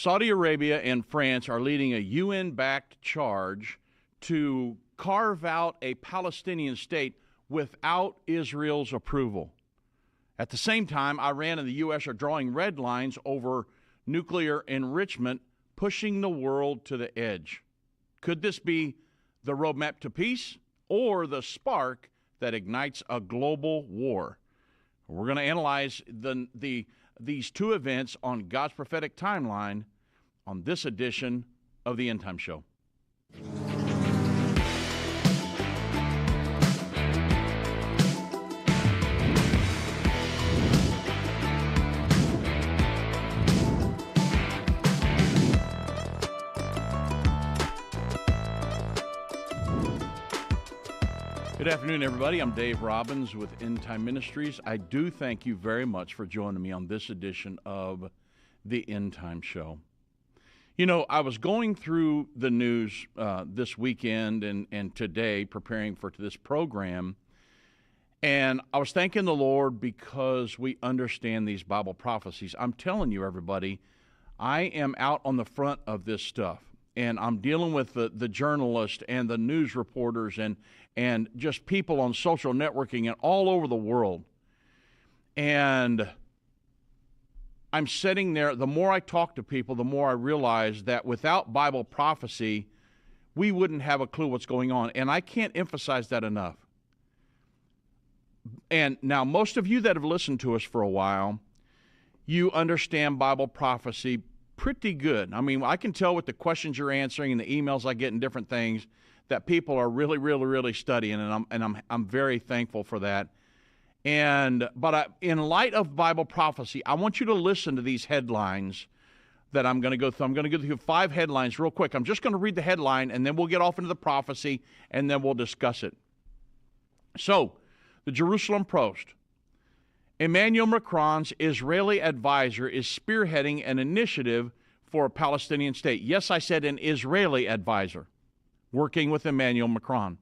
Saudi Arabia and France are leading a UN-backed charge to carve out a Palestinian state without Israel's approval. At the same time, Iran and the U.S. are drawing red lines over nuclear enrichment, pushing the world to the edge. Could this be the roadmap to peace or the spark that ignites a global war? We're going to analyze these two events on God's prophetic timeline on this edition of the Endtime Show. Good afternoon, everybody. I'm Dave Robbins with Endtime Ministries. I do thank you very much for joining me on this edition of the Endtime Show. You know, I was going through the news this weekend and today preparing for this program, and I was thanking the Lord because we understand these Bible prophecies. I'm telling you, everybody, I am out on the front of this stuff. And I'm dealing with the journalists and the news reporters and just people on social networking and all over the world. And I'm sitting there, the more I talk to people, the more I realize that without Bible prophecy, we wouldn't have a clue what's going on. And I can't emphasize that enough. And now, most of you that have listened to us for a while, you understand Bible prophecy pretty good. I mean, I can tell with the questions you're answering and the emails I get and different things that people are really studying, and I'm very thankful for that. But in light of Bible prophecy, I want you to listen to these headlines that I'm going to go through. I'm going to go through 5 headlines real quick. I'm just going to read the headline, and then we'll get off into the prophecy, and then we'll discuss it. So, the Jerusalem Post. Emmanuel Macron's Israeli advisor is spearheading an initiative for a Palestinian state. Yes, I said an Israeli advisor working with Emmanuel Macron.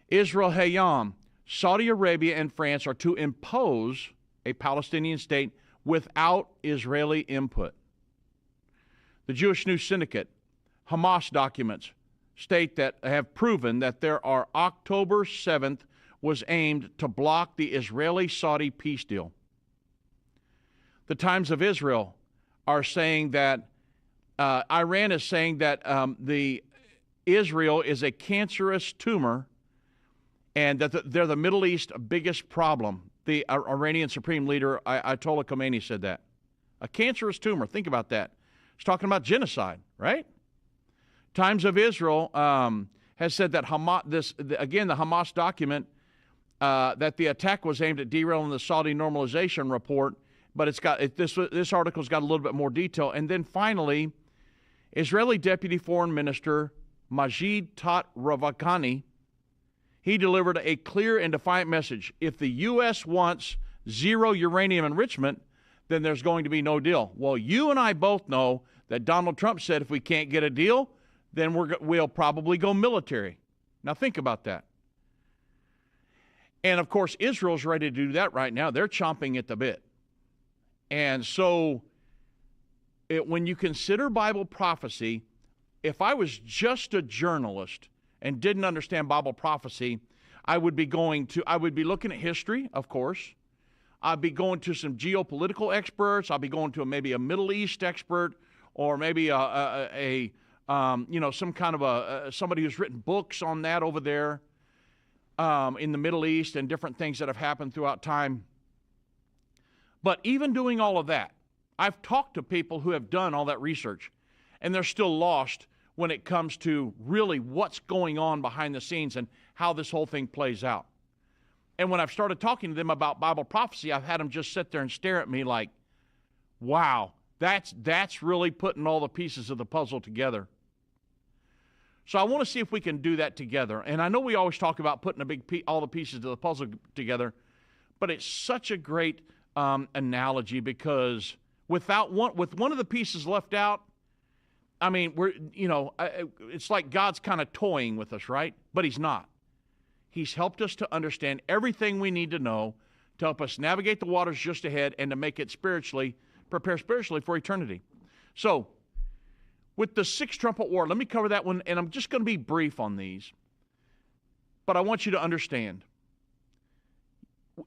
Israel Hayam, Saudi Arabia and France are to impose a Palestinian state without Israeli input. The Jewish News Syndicate, Hamas documents state that have proven that October 7th was aimed to block the Israeli-Saudi peace deal. The Times of Israel are saying that Iran is saying that Israel is a cancerous tumor and that they're the Middle East's biggest problem. The Iranian Supreme Leader, Ayatollah Khomeini, said that. A cancerous tumor. Think about that. He's talking about genocide, right? Times of Israel has said that the Hamas document, that the attack was aimed at derailing the Saudi normalization report, but this article's got a little bit more detail. And then finally, Israeli Deputy Foreign Minister Majid Ravakani, he delivered a clear and defiant message. If the U.S. wants zero uranium enrichment, then there's going to be no deal. Well, you and I both know that Donald Trump said if we can't get a deal, then we'll probably go military. Now think about that. And of course, Israel's ready to do that right now. They're chomping at the bit. And so when you consider Bible prophecy, if I was just a journalist and didn't understand Bible prophecy, I would be looking at history, of course. I'd be going to some geopolitical experts. I'd be going to maybe a Middle East expert, or maybe some kind of somebody who's written books on that over there in the Middle East and different things that have happened throughout time. But even doing all of that, I've talked to people who have done all that research, and they're still lost when it comes to really what's going on behind the scenes and how this whole thing plays out. And when I've started talking to them about Bible prophecy, I've had them just sit there and stare at me like, wow, that's really putting all the pieces of the puzzle together. So I want to see if we can do that together. And I know we always talk about putting all the pieces of the puzzle together, but it's such a great analogy, because with one of the pieces left out, I mean, it's like God's kind of toying with us, right? But he's not. He's helped us to understand everything we need to know to help us navigate the waters just ahead and to make it prepare spiritually for eternity. So, with the sixth trumpet war, let me cover that one, and I'm just going to be brief on these. But I want you to understand.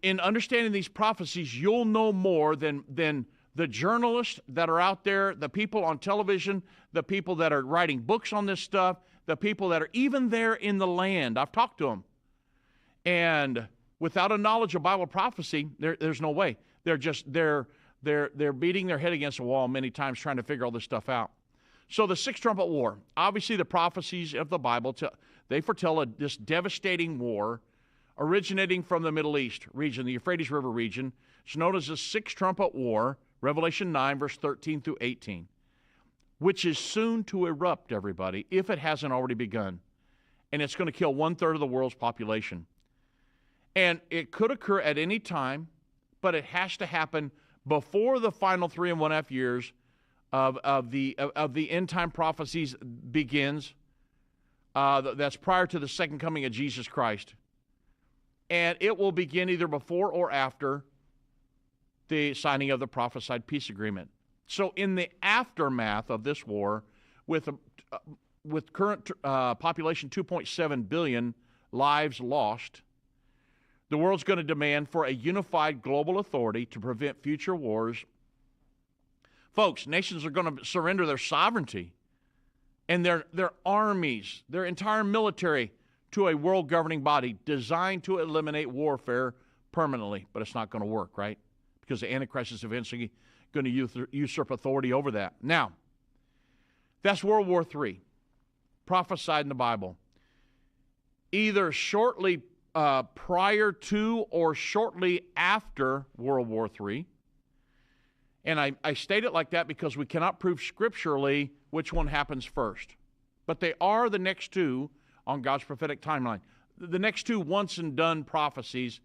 In understanding these prophecies, you'll know more than the journalists that are out there, the people on television, the people that are writing books on this stuff, the people that are even there in the land. I've talked to them. And without a knowledge of Bible prophecy, there's no way. They're beating their head against a wall many times trying to figure all this stuff out. So the sixth trumpet war, obviously the prophecies of the Bible, they foretell this devastating war originating from the Middle East region, the Euphrates River region. It's known as the sixth trumpet war, Revelation 9, verse 13 through 18, which is soon to erupt, everybody, if it hasn't already begun. And it's going to kill 1/3 of the world's population. And it could occur at any time, but it has to happen before the final 3.5 years of the end time prophecies begins. That's prior to the second coming of Jesus Christ. And it will begin either before or after the signing of the prophesied peace agreement. So in the aftermath of this war, with current population 2.7 billion lives lost, the world's going to demand for a unified global authority to prevent future wars. Folks, nations are going to surrender their sovereignty and their armies, their entire military, to a world governing body designed to eliminate warfare permanently. But it's not going to work, right? Because the Antichrist is eventually going to usurp authority over that. Now, that's World War III, prophesied in the Bible. Either shortly prior to or shortly after World War III. And I state it like that because we cannot prove scripturally which one happens first. But they are the next two on God's prophetic timeline. The next two once and done prophecies.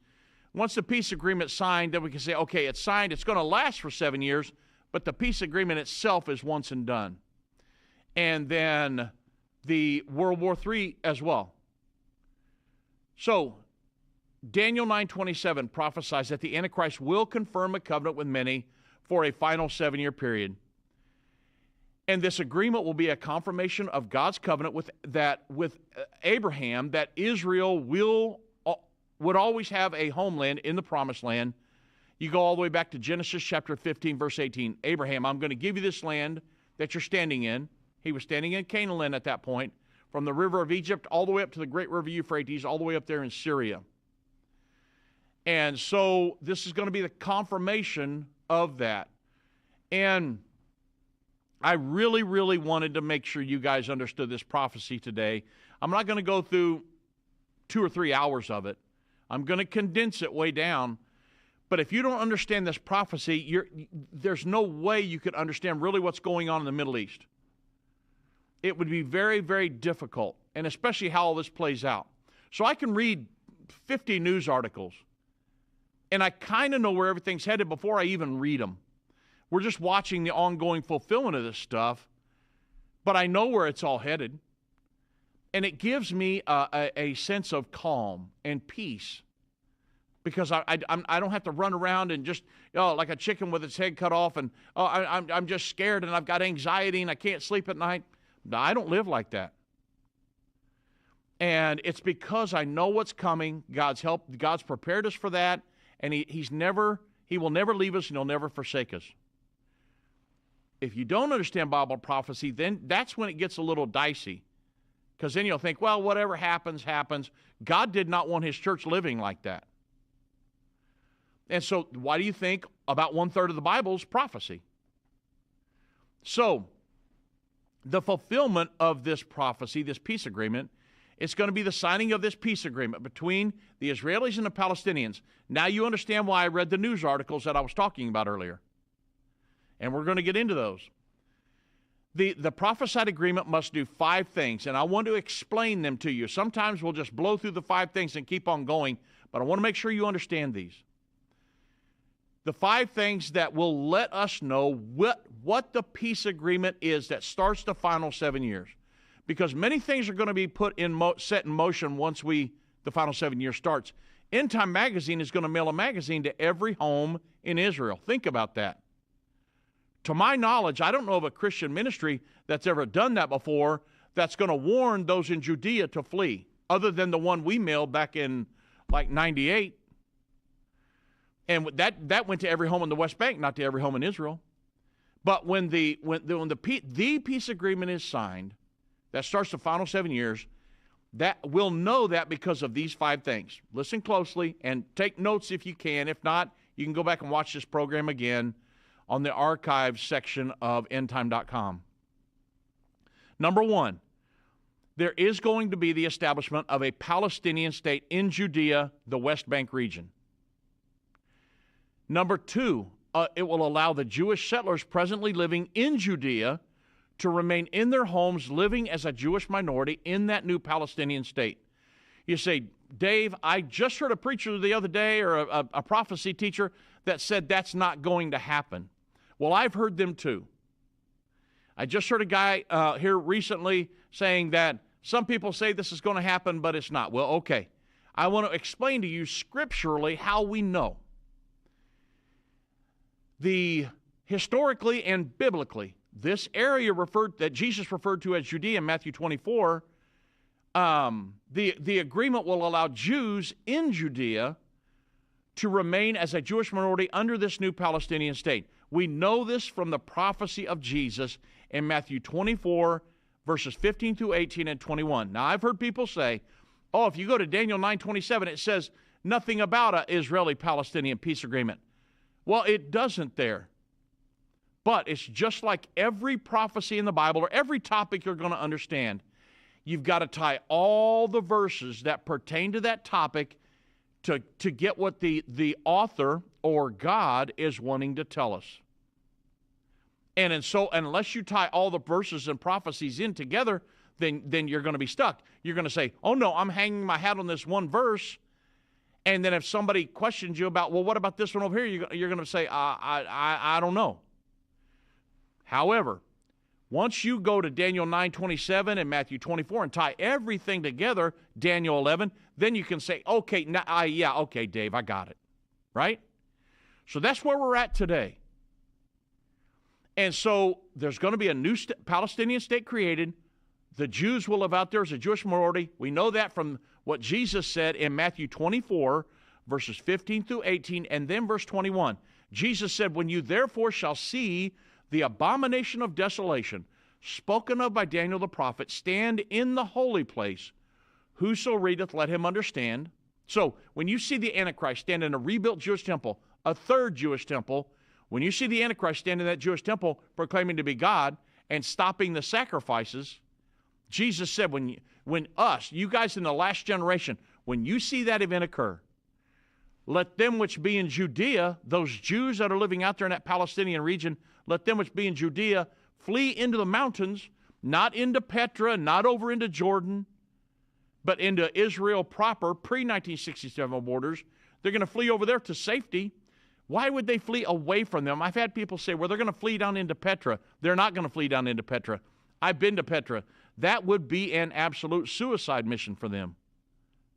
Once the peace agreement signed, then we can say, okay, it's signed, it's going to last for 7 years, but the peace agreement itself is once and done. And then the World War III as well. So, Daniel 9:27 prophesies that the Antichrist will confirm a covenant with many for a final 7-year period. And this agreement will be a confirmation of God's covenant with Abraham, that Israel would always have a homeland in the promised land. You go all the way back to Genesis chapter 15, verse 18. Abraham, I'm going to give you this land that you're standing in. He was standing in Canaan land at that point, from the river of Egypt all the way up to the great river Euphrates, all the way up there in Syria. And so this is going to be the confirmation of that. And I really, really wanted to make sure you guys understood this prophecy today. I'm not going to go through 2 or 3 hours of it. I'm going to condense it way down. But if you don't understand this prophecy, there's no way you could understand really what's going on in the Middle East. It would be very, very difficult, and especially how all this plays out. So I can read 50 news articles, and I kind of know where everything's headed before I even read them. We're just watching the ongoing fulfillment of this stuff, but I know where it's all headed. And it gives me a sense of calm and peace, because I don't have to run around and just, like a chicken with its head cut off, and I'm just scared and I've got anxiety and I can't sleep at night. No, I don't live like that. And it's because I know what's coming. God's prepared us for that, and He will never leave us, and He'll never forsake us. If you don't understand Bible prophecy, then that's when it gets a little dicey. Because then you'll think, well, whatever happens, happens. God did not want His church living like that. And so why do you think about 1/3 of the Bible is prophecy? So the fulfillment of this prophecy, this peace agreement, it's going to be the signing of this peace agreement between the Israelis and the Palestinians. Now you understand why I read the news articles that I was talking about earlier. And we're going to get into those. The prophesied agreement must do 5 things, and I want to explain them to you. Sometimes we'll just blow through the 5 things and keep on going, but I want to make sure you understand these. The 5 things that will let us know what the peace agreement is that starts the final 7 years. Because many things are going to be set in motion once the final 7 years starts. Endtime Magazine is going to mail a magazine to every home in Israel. Think about that. To my knowledge, I don't know of a Christian ministry that's ever done that before that's going to warn those in Judea to flee, other than the one we mailed back in like 98. And that went to every home in the West Bank, not to every home in Israel. But when the peace agreement is signed, that starts the final 7 years, that we'll know that because of these 5 things. Listen closely and take notes if you can. If not, you can go back and watch this program again on the archives section of endtime.com. Number 1, there is going to be the establishment of a Palestinian state in Judea, the West Bank region. Number 2, it will allow the Jewish settlers presently living in Judea to remain in their homes, living as a Jewish minority in that new Palestinian state. You say, Dave, I just heard a preacher the other day, or a prophecy teacher, that said that's not going to happen. Well, I've heard them too. I just heard a guy here recently saying that some people say this is going to happen, but it's not. Well, okay. I want to explain to you scripturally how we know. Historically and biblically, this area that Jesus referred to as Judea in Matthew 24, the agreement will allow Jews in Judea to remain as a Jewish minority under this new Palestinian state. We know this from the prophecy of Jesus in Matthew 24, verses 15 through 18 and 21. Now, I've heard people say, if you go to Daniel 9:27, it says nothing about an Israeli-Palestinian peace agreement. Well, it doesn't there. But it's just like every prophecy in the Bible, or every topic you're going to understand. You've got to tie all the verses that pertain to that topic to get what the author or God is wanting to tell us. And so unless you tie all the verses and prophecies in together, then you're going to be stuck. You're going to say, oh no, I'm hanging my hat on this one verse. And then if somebody questions you about, well, what about this one over here? You're going to say, I don't know. However, Once you go to Daniel 9:27 and Matthew 24 and tie everything together, Daniel 11, then you can say, okay, okay, Dave, I got it, right? So that's where we're at today. And so there's going to be a new Palestinian state created. The Jews will live out there as a Jewish minority. We know that from what Jesus said in Matthew 24, verses 15 through 18, and then verse 21. Jesus said, when you therefore shall see the abomination of desolation, spoken of by Daniel the prophet, stand in the holy place, whoso readeth, let him understand. So when you see the Antichrist stand in a rebuilt Jewish temple, a third Jewish temple, when you see the Antichrist stand in that Jewish temple proclaiming to be God and stopping the sacrifices, Jesus said, when us, you guys in the last generation, when you see that event occur, let them which be in Judea, those Jews that are living out there in that Palestinian region, let them which be in Judea flee into the mountains, not into Petra, not over into Jordan, but into Israel proper, pre-1967 borders. They're going to flee over there to safety. Why would they flee away from them? I've had people say, well, they're going to flee down into Petra. They're not going to flee down into Petra. I've been to Petra. That would be an absolute suicide mission for them.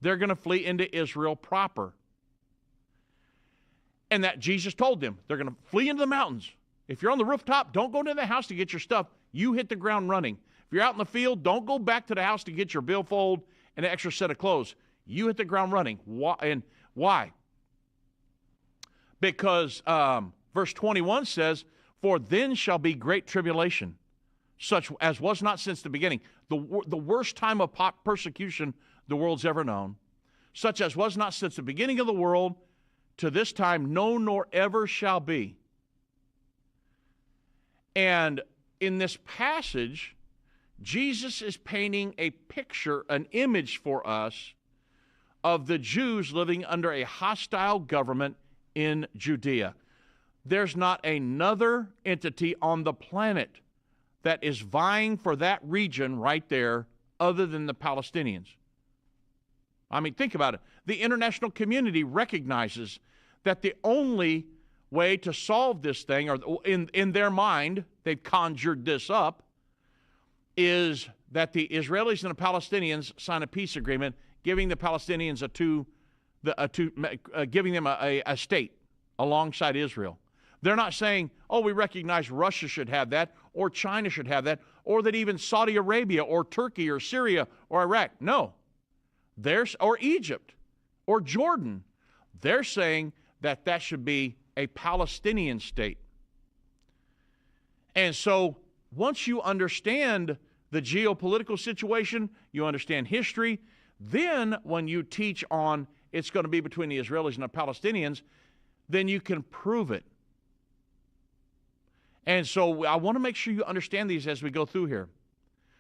They're going to flee into Israel proper. And that Jesus told them, they're going to flee into the mountains. If you're on the rooftop, don't go into the house to get your stuff. You hit the ground running. If you're out in the field, don't go back to the house to get your billfold and an extra set of clothes. You hit the ground running. Why? Because verse 21 says, for then shall be great tribulation, such as was not since the beginning. The worst time of persecution the world's ever known, such as was not since the beginning of the world to this time, no, nor ever shall be. And in this passage, Jesus is painting a picture, an image for us of the Jews living under a hostile government in Judea. There's not another entity on the planet that is vying for that region right there other than the Palestinians. I mean, think about it. The international community recognizes that the only way to solve this thing, or in their mind, they've conjured this up, is that the Israelis and the Palestinians sign a peace agreement giving the Palestinians giving them a state alongside Israel. They're not saying, oh, we recognize Russia should have that, or China should have that, or that even Saudi Arabia or Turkey or Syria or Iraq. No. Or Egypt or Jordan. They're saying that should be a Palestinian state. And so once you understand the geopolitical situation, you understand history, then when you teach on it's going to be between the Israelis and the Palestinians, then you can prove it. And so I want to make sure you understand these as we go through here.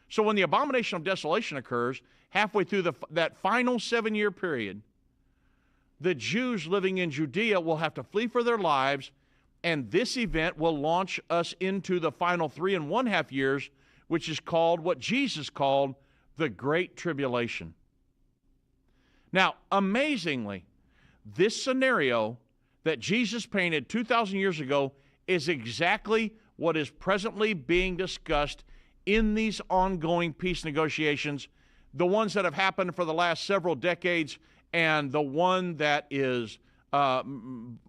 So when the abomination of desolation occurs, halfway through that final 7-year period, the Jews living in Judea will have to flee for their lives, and this event will launch us into the final 3.5 years, which is called what Jesus called the Great Tribulation. Now, amazingly, this scenario that Jesus painted 2,000 years ago is exactly what is presently being discussed in these ongoing peace negotiations, the ones that have happened for the last several decades, and the one that is Emmanuel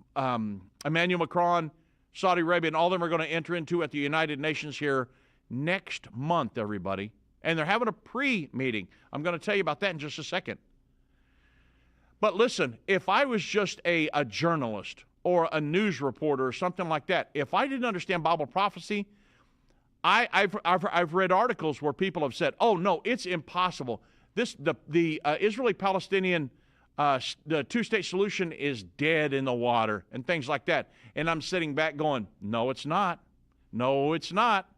Macron, Saudi Arabia, and all of them are going to enter into at the United Nations here next month, everybody. And they're having a pre-meeting. I'm going to tell you about that in just a second. But listen, if I was just a journalist or a news reporter or something like that, if I didn't understand Bible prophecy, I've read articles where people have said, "Oh no, it's impossible. The Israeli-Palestinian the two-state solution is dead in the water," and things like that. And I'm sitting back going, "No, it's not. No, it's not,"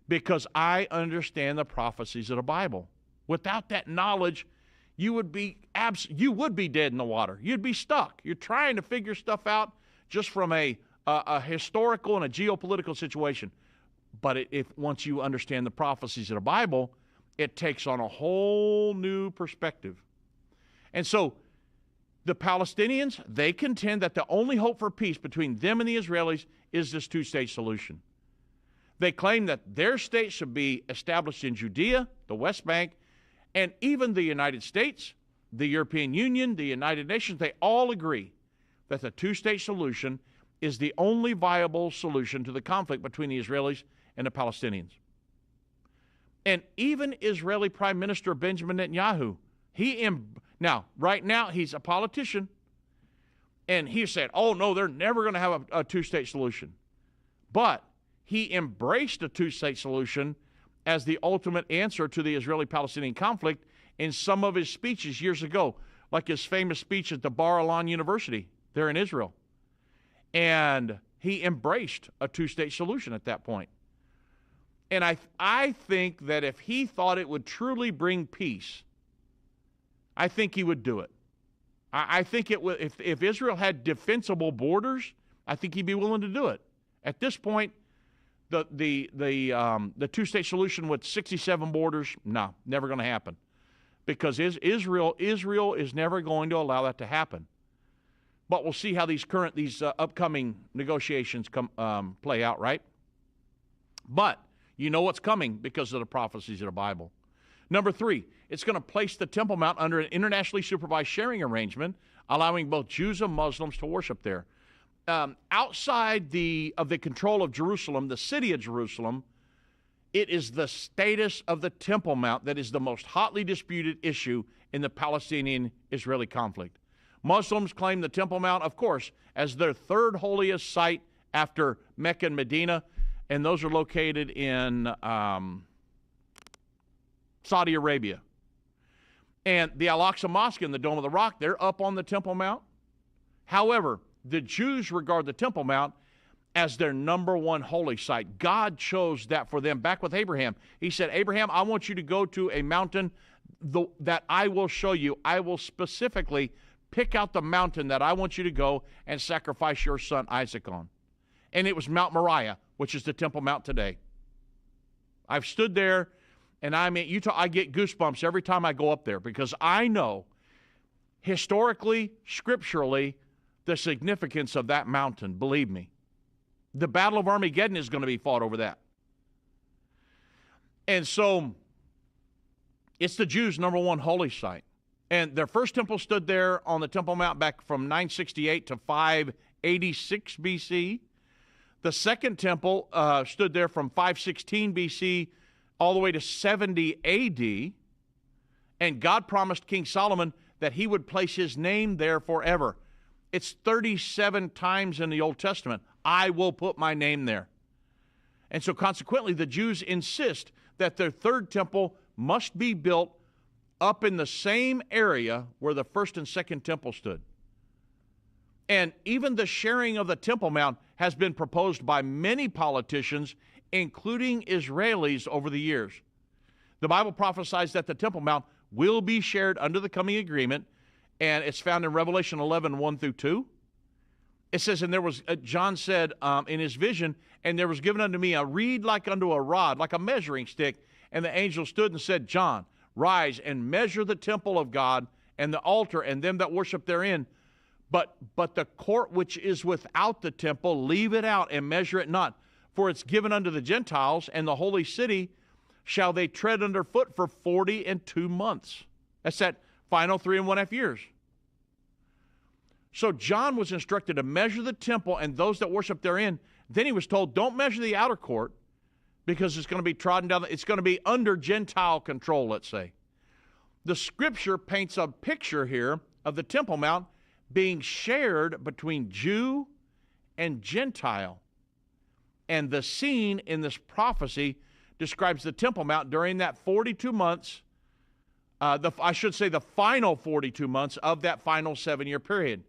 because I understand the prophecies of the Bible. Without that knowledge, you would be dead in the water. You'd be stuck. You're trying to figure stuff out just from a historical and a geopolitical situation. But once you understand the prophecies of the Bible, it takes on a whole new perspective. And so the Palestinians, they contend that the only hope for peace between them and the Israelis is this two-state solution. They claim that their state should be established in Judea, the West Bank, and even the United States, the European Union, the United Nations, they all agree that the two-state solution is the only viable solution to the conflict between the Israelis and the Palestinians. And even Israeli Prime Minister Benjamin Netanyahu, now, right now, he's a politician, and he said, oh, no, they're never going to have a two-state solution. But he embraced a two-state solution as the ultimate answer to the Israeli-Palestinian conflict in some of his speeches years ago, like his famous speech at the Bar Ilan University there in Israel. And he embraced a two-state solution at that point. And I think that if he thought it would truly bring peace, I think he would do it. I think it would, if Israel had defensible borders, I think he'd be willing to do it. At this point, the two-state solution with 67 borders, no, never going to happen, because Israel is never going to allow that to happen. But we'll see how these upcoming negotiations play out, right? But you know what's coming because of the prophecies of the Bible. Number 3, it's going to place the Temple Mount under an internationally supervised sharing arrangement, allowing both Jews and Muslims to worship there. Outside of the control of Jerusalem, the city of Jerusalem, it is the status of the Temple Mount that is the most hotly disputed issue in the Palestinian-Israeli conflict. Muslims claim the Temple Mount, of course, as their third holiest site after Mecca and Medina, and those are located in Saudi Arabia. And the Al-Aqsa Mosque and the Dome of the Rock, they're up on the Temple Mount. However, the Jews regard the Temple Mount as their number one holy site. God chose that for them back with Abraham. He said, Abraham, I want you to go to a mountain that I will show you. I will specifically pick out the mountain that I want you to go and sacrifice your son Isaac on. And it was Mount Moriah, which is the Temple Mount today. I've stood there, and I get goosebumps every time I go up there, because I know historically, scripturally, the significance of that mountain. Believe me. The Battle of Armageddon is going to be fought over that. And so it's the Jews' number one holy site. And their first temple stood there on the Temple Mount back from 968 to 586 BC. The second temple stood there from 516 BC all the way to 70 AD. And God promised King Solomon that he would place his name there forever. It's 37 times in the Old Testament, I will put my name there. And so consequently, the Jews insist that their third temple must be built up in the same area where the first and second temple stood. And even the sharing of the Temple Mount has been proposed by many politicians, including Israelis, over the years. The Bible prophesies that the Temple Mount will be shared under the coming agreement, and it's found in Revelation 11, 1 through 2. It says, and there was, John said in his vision, and there was given unto me a reed like unto a rod, like a measuring stick. And the angel stood and said, John, rise and measure the temple of God and the altar and them that worship therein. But the court which is without the temple, leave it out and measure it not. For it's given unto the Gentiles, and the holy city shall they tread under foot for 42 months. That's that final 3.5 years. So John was instructed to measure the temple and those that worship therein. Then he was told, don't measure the outer court, because it's going to be trodden down. It's going to be under Gentile control, let's say. The scripture paints a picture here of the Temple Mount being shared between Jew and Gentile. And the scene in this prophecy describes the Temple Mount during that 42 months, I should say the final 42 months of that final 7-year period.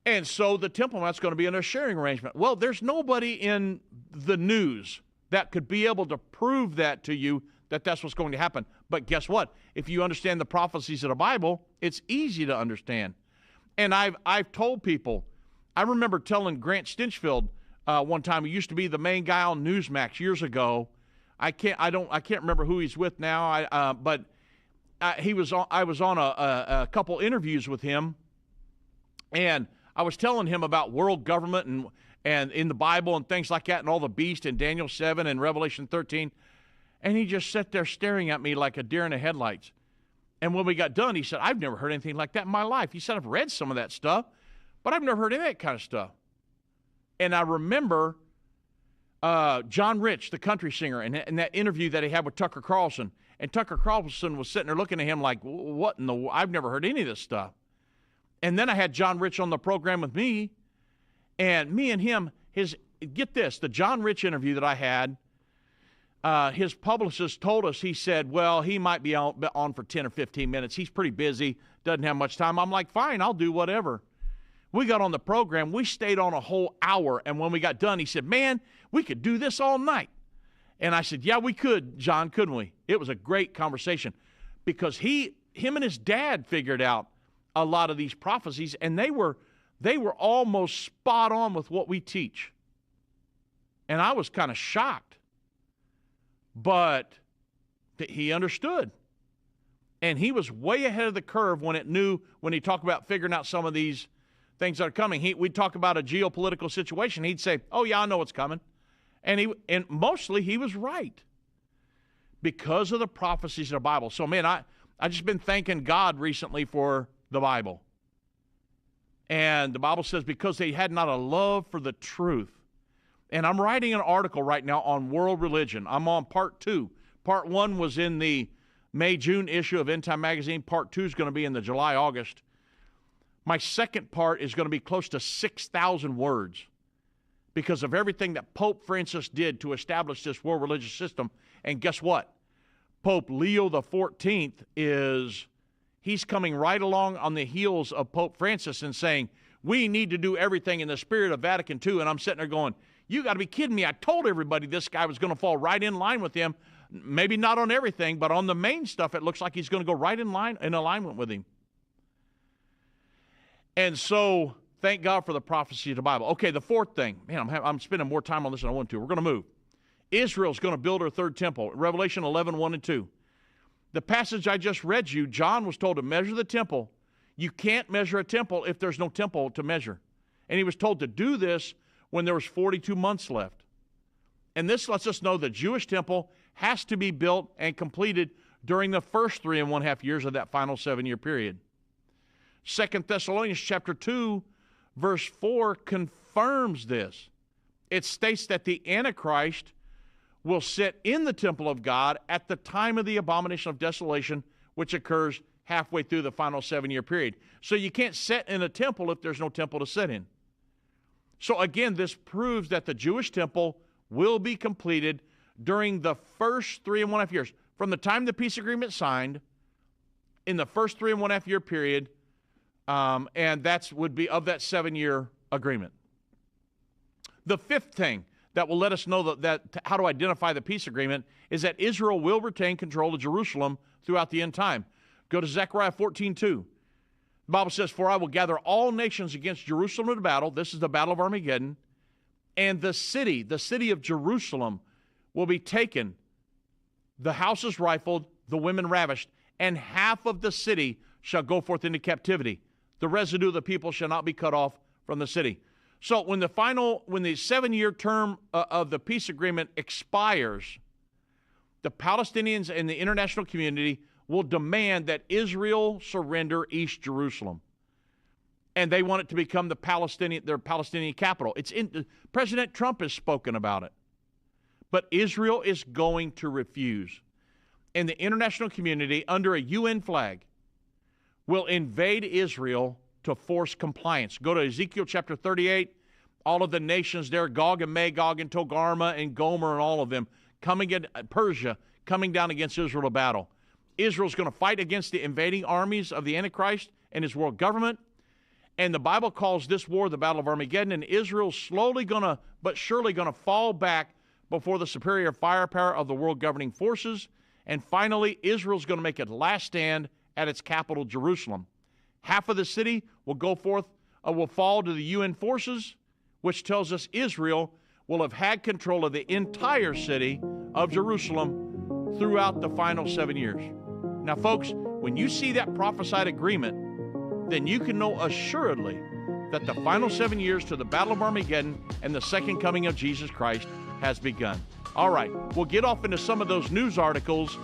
And so the Temple Mount's going to be in a sharing arrangement. Well, there's nobody in the news that could be able to prove that to you, that that's what's going to happen. But guess what? If you understand the prophecies of the Bible, it's easy to understand. And I've told people, I remember telling Grant Stinchfield one time, he used to be the main guy on Newsmax years ago. I can't remember who he's with now. But I was on a couple interviews with him, and I was telling him about world government and in the Bible and things like that, and all the beast in Daniel 7 and Revelation 13. And he just sat there staring at me like a deer in the headlights. And when we got done, he said, I've never heard anything like that in my life. He said, I've read some of that stuff, but I've never heard any of that kind of stuff. And I remember John Rich, the country singer, and that interview that he had with Tucker Carlson. And Tucker Carlson was sitting there looking at him like, what in the, I've never heard any of this stuff. And then I had John Rich on the program with me, and me and him, get this, the John Rich interview that I had, his publicist told us, he said, well, he might be on for 10 or 15 minutes. He's pretty busy, doesn't have much time. I'm like, fine, I'll do whatever. We got on the program. We stayed on a whole hour, and when we got done, he said, man, we could do this all night. And I said, yeah, we could, John, couldn't we? It was a great conversation because him and his dad figured out a lot of these prophecies, and they were almost spot on with what we teach. And I was kind of shocked. But he understood. And he was way ahead of the curve when he talked about figuring out some of these things that are coming. We'd talk about a geopolitical situation. He'd say, oh, yeah, I know what's coming. And mostly he was right because of the prophecies of the Bible. So, man, I just been thanking God recently for the Bible. And the Bible says, because they had not a love for the truth. And I'm writing an article right now on world religion. I'm on part 2. Part 1 was in the May-June issue of Endtime magazine. Part 2 is going to be in the July-August. My second part is going to be close to 6,000 words because of everything that Pope Francis did to establish this world religious system. And guess what? Pope Leo XIV he's coming right along on the heels of Pope Francis and saying, we need to do everything in the spirit of Vatican II. And I'm sitting there going, you got to be kidding me. I told everybody this guy was going to fall right in line with him. Maybe not on everything, but on the main stuff, it looks like he's going to go right in alignment with him. And so, thank God for the prophecy of the Bible. Okay, the fourth thing. Man, I'm spending more time on this than I want to. We're going to move. Israel's going to build her third temple. Revelation 11, 1 and 2. The passage I just read you, John was told to measure the temple. You can't measure a temple if there's no temple to measure. And he was told to do this when there was 42 months left. And this lets us know the Jewish temple has to be built and completed during the first 3.5 years of that final 7-year period. 2 Thessalonians chapter 2, verse 4 confirms this. It states that the Antichrist will sit in the temple of God at the time of the abomination of desolation, which occurs halfway through the final 7-year period. So you can't sit in a temple if there's no temple to sit in. So again, this proves that the Jewish temple will be completed during the first 3.5 years. From the time the peace agreement signed, in the first 3.5 year period, and that would be of that 7-year agreement. The fifth thing that will let us know that how to identify the peace agreement is that Israel will retain control of Jerusalem throughout the end time. Go to Zechariah 14:2. The Bible says, for I will gather all nations against Jerusalem to battle. This is the battle of Armageddon. And the city of Jerusalem, will be taken. The houses rifled, the women ravished, and half of the city shall go forth into captivity. The residue of the people shall not be cut off from the city. So when the 7-year term of the peace agreement expires, the Palestinians and the international community will demand that Israel surrender East Jerusalem. And they want it to become their Palestinian capital. President Trump has spoken about it. But Israel is going to refuse. And the international community, under a UN flag, will invade Israel to force compliance. Go to Ezekiel chapter 38. All of the nations there, Gog and Magog and Togarmah and Gomer and all of them, Persia, coming down against Israel to battle. Israel's going to fight against the invading armies of the Antichrist and his world government. And the Bible calls this war the Battle of Armageddon. And Israel's slowly but surely going to fall back before the superior firepower of the world governing forces. And finally, Israel's going to make its last stand at its capital, Jerusalem. Half of the city will fall to the UN forces, which tells us Israel will have had control of the entire city of Jerusalem throughout the final 7 years. Now, folks, when you see that prophesied agreement, then you can know assuredly that the final 7 years to the Battle of Armageddon and the second coming of Jesus Christ has begun. All right, we'll get off into some of those news articles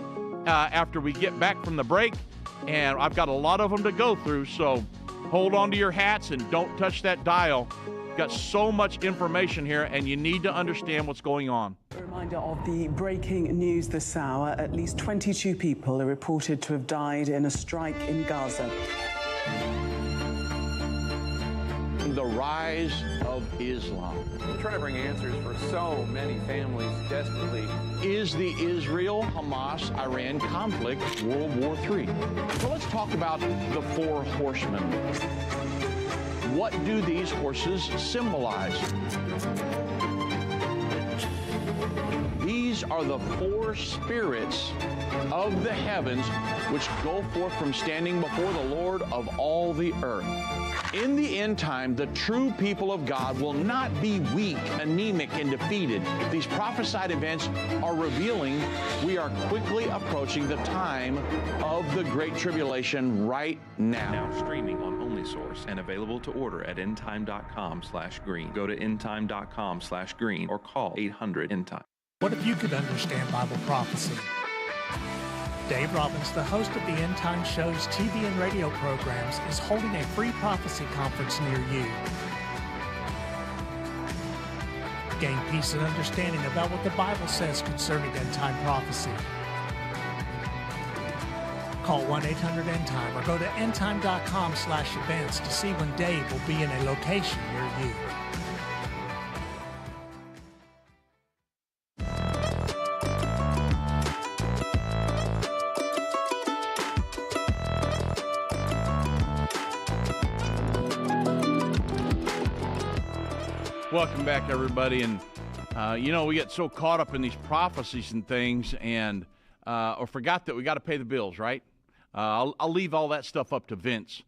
after we get back from the break, and I've got a lot of them to go through, so hold on to your hats and don't touch that dial. Got so much information here, and you need to understand what's going on. A reminder of the breaking news this hour. At least 22 people are reported to have died in a strike in Gaza. The rise of Islam. We're trying to bring answers for so many families desperately. Is the Israel-Hamas-Iran conflict World War III? So let's talk about the four horsemen. What do these horses symbolize? These are the four spirits of the heavens which go forth from standing before the Lord of all the earth. In the end time, the true people of God will not be weak, anemic, and defeated. These prophesied events are revealing we are quickly approaching the time of the Great Tribulation right now. Now streaming on OnlySource and available to order at endtime.com/green. Go to endtime.com/green or call 800-ENDTIME. What if you could understand Bible prophecy? Dave Robbins, the host of the Endtime Show's TV and radio programs, is holding a free prophecy conference near you. Gain peace and understanding about what the Bible says concerning end-time prophecy. Call 1-800-ENDTIME or go to endtime.com/events to see when Dave will be in a location near you. Welcome back, everybody. And, we get so caught up in these prophecies and things and or forgot that we got to pay the bills, right? I'll leave all that stuff up to Vince.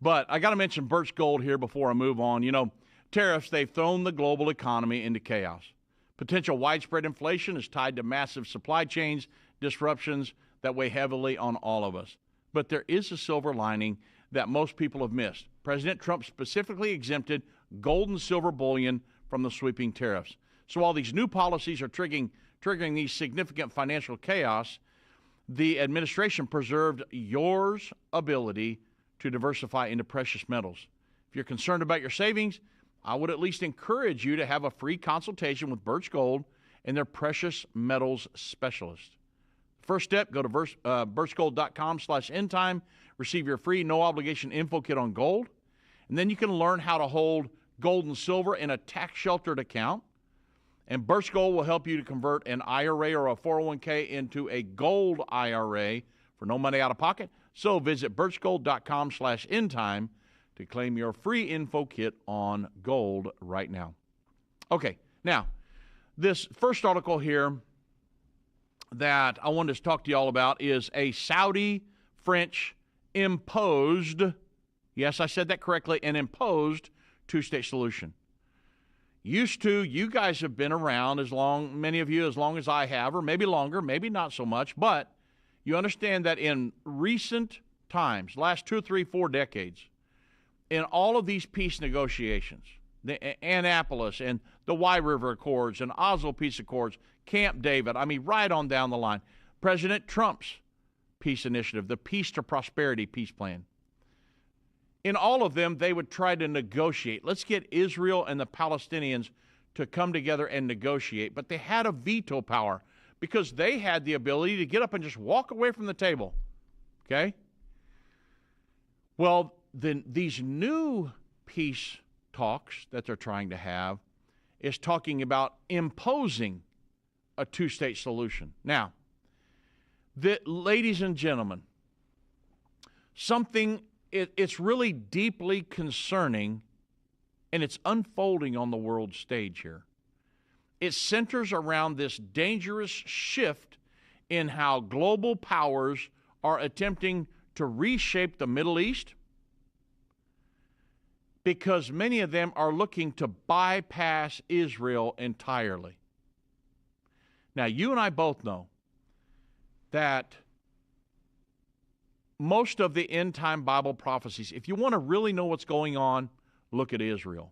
But I got to mention Birch Gold here before I move on. Tariffs, they've thrown the global economy into chaos. Potential widespread inflation is tied to massive supply chains disruptions that weigh heavily on all of us. But there is a silver lining that most people have missed. President Trump specifically exempted gold and silver bullion from the sweeping tariffs. So while these new policies are triggering these significant financial chaos, the administration preserved your ability to diversify into precious metals. If you're concerned about your savings, I would at least encourage you to have a free consultation with Birch Gold and their precious metals specialist. First step, go to birchgold.com/endtime, receive your free no-obligation info kit on gold, and then you can learn how to hold gold and silver in a tax-sheltered account. And Birch Gold will help you to convert an IRA or a 401k into a gold IRA for no money out of pocket. So visit birchgold.com/endtime to claim your free info kit on gold right now. Okay, now, this first article here that I wanted to talk to you all about is a Saudi-French imposed, yes, I said that correctly, an imposed two-state solution. You guys have been around many of you as long as I have, or maybe longer, maybe not so much, but you understand that in recent times, last 2, 3, 4 decades, in all of these peace negotiations, the Annapolis and the Y River Accords and Oslo Peace Accords, Camp David, right on down the line, President Trump's peace initiative, the Peace to Prosperity peace plan. In all of them, they would try to negotiate. Let's get Israel and the Palestinians to come together and negotiate. But they had a veto power because they had the ability to get up and just walk away from the table. Okay? Well, then these new peace talks that they're trying to have is talking about imposing a two-state solution. Now, ladies and gentlemen, it's really deeply concerning, and it's unfolding on the world stage here. It centers around this dangerous shift in how global powers are attempting to reshape the Middle East, because many of them are looking to bypass Israel entirely. Now, you and I both know that most of the end-time Bible prophecies, if you want to really know what's going on, look at Israel.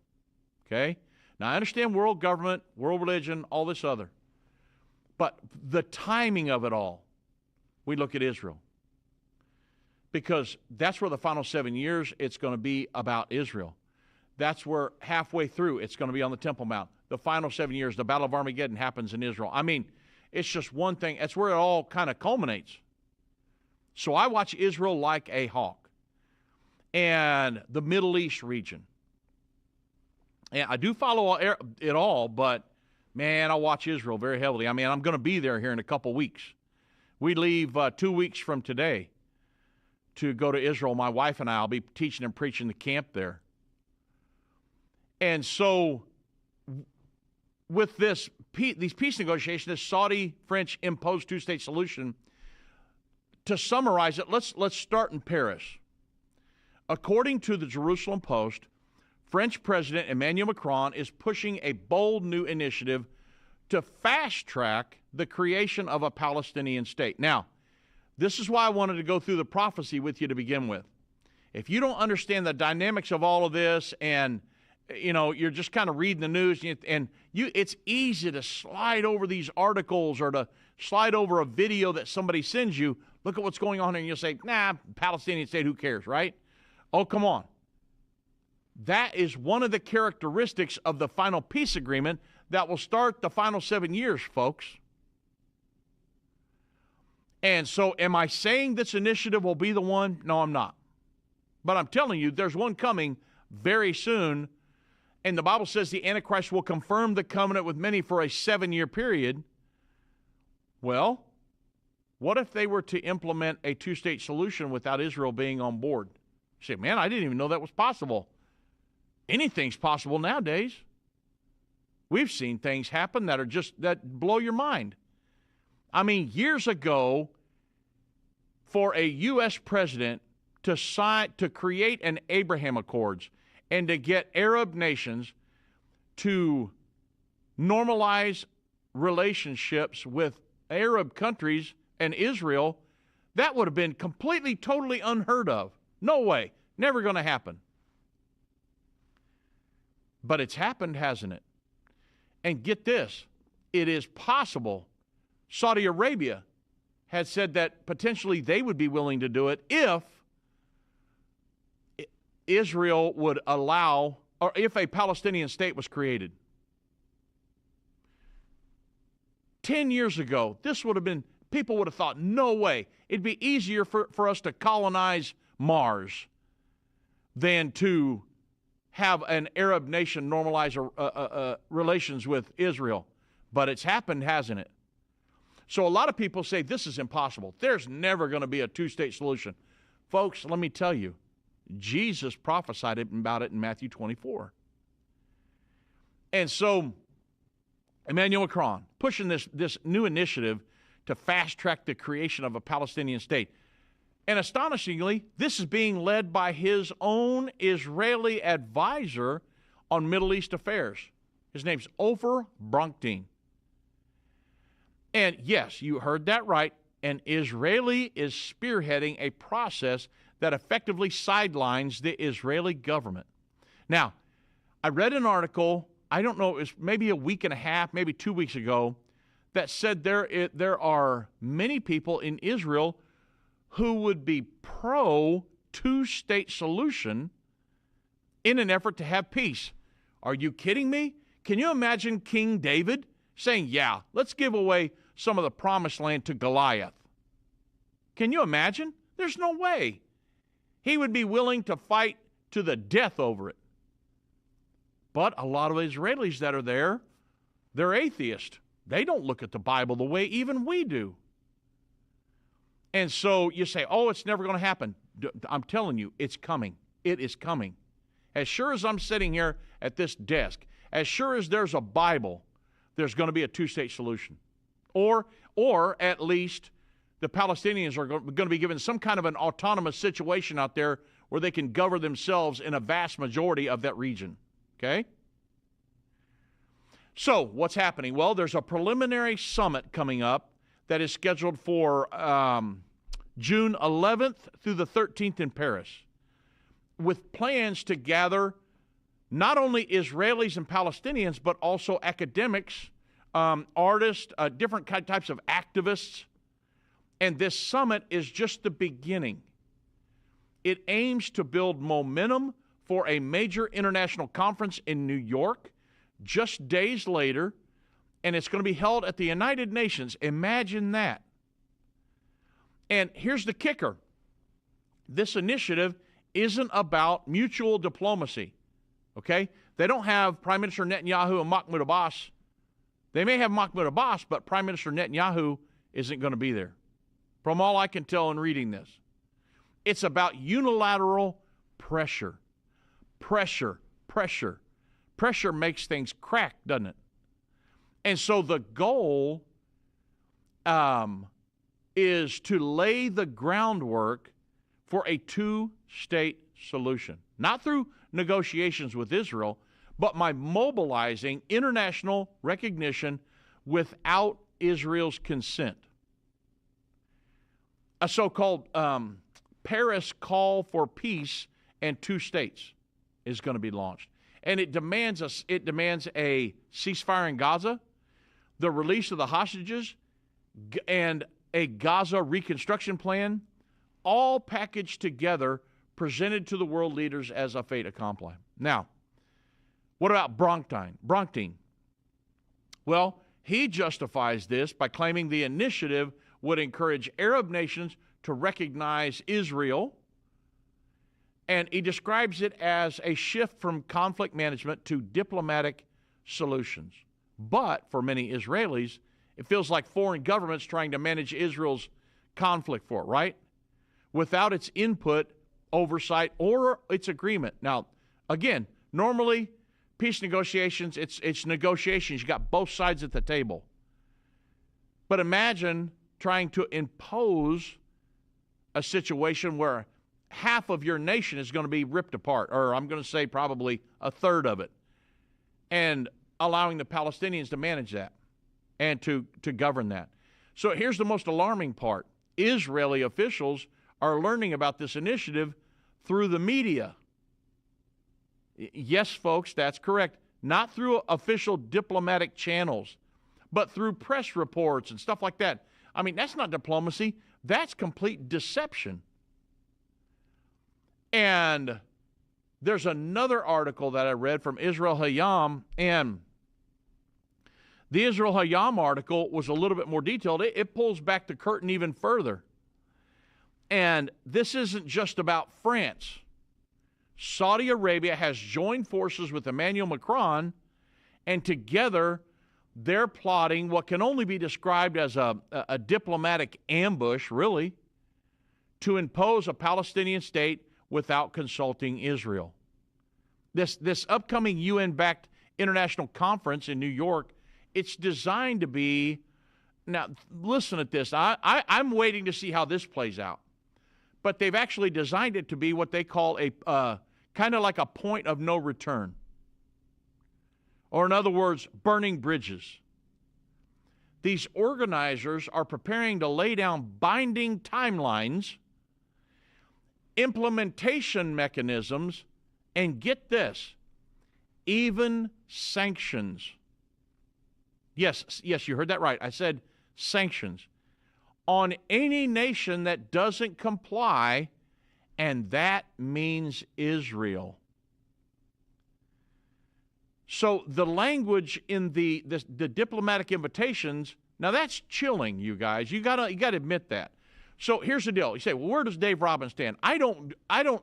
Okay? Now, I understand world government, world religion, all this other. But the timing of it all, we look at Israel. Because that's where the final 7 years, it's going to be about Israel. That's where halfway through, it's going to be on the Temple Mount. The final 7 years, the Battle of Armageddon happens in Israel. I mean, it's just one thing. That's where it all kind of culminates. So I watch Israel like a hawk. And the Middle East region. And I do follow it all, but, man, I watch Israel very heavily. I mean, I'm going to be there here in a couple weeks. We leave 2 weeks from today to go to Israel. My wife and I will be teaching and preaching the camp there. And so with these peace negotiations, this Saudi-French imposed two-state solution, to summarize it, let's start in Paris. According to the Jerusalem Post, French President Emmanuel Macron is pushing a bold new initiative to fast-track the creation of a Palestinian state. Now, this is why I wanted to go through the prophecy with you to begin with. If you don't understand the dynamics of all of this and, you know, you're just kind of reading the news it's easy to slide over these articles or to slide over a video that somebody sends you. Look at what's going on here, and you'll say, nah, Palestinian state, who cares, right? Oh, come on. That is one of the characteristics of the final peace agreement that will start the final 7 years, folks. And so am I saying this initiative will be the one? No, I'm not. But I'm telling you, there's one coming very soon. And the Bible says the Antichrist will confirm the covenant with many for a 7-year period. Well, what if they were to implement a two-state solution without Israel being on board? You say, man, I didn't even know that was possible. Anything's possible nowadays. We've seen things happen that blow your mind. I mean, years ago, for a U.S. president to create an Abraham Accords and to get Arab nations to normalize relationships with Arab countries and Israel, that would have been completely, totally unheard of. No way. Never going to happen. But it's happened, hasn't it? And get this, it is possible. Saudi Arabia had said that potentially they would be willing to do it if Israel would allow, or if a Palestinian state was created. 10 years ago, this would have been, people would have thought, no way. It'd be easier for us to colonize Mars than to have an Arab nation normalize relations with Israel. But it's happened, hasn't it? So a lot of people say this is impossible. There's never going to be a two-state solution. Folks, let me tell you, Jesus prophesied about it in Matthew 24. And so Emmanuel Macron pushing this new initiative to fast-track the creation of a Palestinian state. And astonishingly, this is being led by his own Israeli advisor on Middle East affairs. His name's Ofer Bronkstein. And yes, you heard that right. An Israeli is spearheading a process that effectively sidelines the Israeli government. Now, I read an article, I don't know, it was maybe a week and a half, maybe 2 weeks ago, that said there are many people in Israel who would be pro two-state solution in an effort to have peace. Are you kidding me? Can you imagine King David saying, yeah, let's give away some of the promised land to Goliath? Can you imagine? There's no way. He would be willing to fight to the death over it. But a lot of Israelis that are there, they're atheists. They don't look at the Bible the way even we do. And so you say, oh, it's never going to happen. I'm telling you, it's coming. It is coming. As sure as I'm sitting here at this desk, as sure as there's a Bible, there's going to be a two-state solution. Or at least the Palestinians are going to be given some kind of an autonomous situation out there where they can govern themselves in a vast majority of that region. Okay? So what's happening? Well, there's a preliminary summit coming up that is scheduled for June 11th through the 13th in Paris, with plans to gather not only Israelis and Palestinians, but also academics, artists, different types of activists. And this summit is just the beginning. It aims to build momentum for a major international conference in New York just days later, and it's going to be held at the United Nations. Imagine that. And here's the kicker. This initiative isn't about mutual diplomacy, okay? They don't have Prime Minister Netanyahu and Mahmoud Abbas. They may have Mahmoud Abbas, but Prime Minister Netanyahu isn't going to be there, from all I can tell in reading this. It's about unilateral pressure. Pressure, pressure. Pressure makes things crack, doesn't it? And so the goal is to lay the groundwork for a two-state solution. Not through negotiations with Israel, but by mobilizing international recognition without Israel's consent. A so-called Paris call for peace and two states is going to be launched. And it demands a ceasefire in Gaza, the release of the hostages, and a Gaza reconstruction plan, all packaged together, presented to the world leaders as a fait accompli. Now, what about Bronstein? Well, he justifies this by claiming the initiative would encourage Arab nations to recognize Israel, and he describes it as a shift from conflict management to diplomatic solutions. But for many Israelis, it feels like foreign governments trying to manage Israel's conflict for it, right? Without its input, oversight, or its agreement. Now, again, normally, peace negotiations, it's negotiations. You got both sides at the table. But imagine trying to impose a situation where half of your nation is going to be ripped apart, or I'm going to say probably a third of it, and allowing the Palestinians to manage that and to govern that. So here's the most alarming part. Israeli officials are learning about this initiative through the media. Yes, folks, that's correct. Not through official diplomatic channels, but through press reports and stuff like that. I mean, that's not diplomacy. That's complete deception. And there's another article that I read from Israel Hayam, and the Israel Hayam article was a little bit more detailed. It pulls back the curtain even further. And this isn't just about France. Saudi Arabia has joined forces with Emmanuel Macron, and together they're plotting what can only be described as a diplomatic ambush, really, to impose a Palestinian state without consulting Israel. This upcoming UN-backed international conference in New York, it's designed to be, now listen at this, I'm waiting to see how this plays out. But they've actually designed it to be what they call a kind of like a point of no return. Or in other words, burning bridges. These organizers are preparing to lay down binding timelines, implementation mechanisms, and get this, even sanctions. Yes, you heard that right. I said sanctions on any nation that doesn't comply, and that means Israel. So the language in the diplomatic invitations, now that's chilling, you guys. You gotta admit that. So here's the deal. You say, well, where does Dave Robbins stand? I don't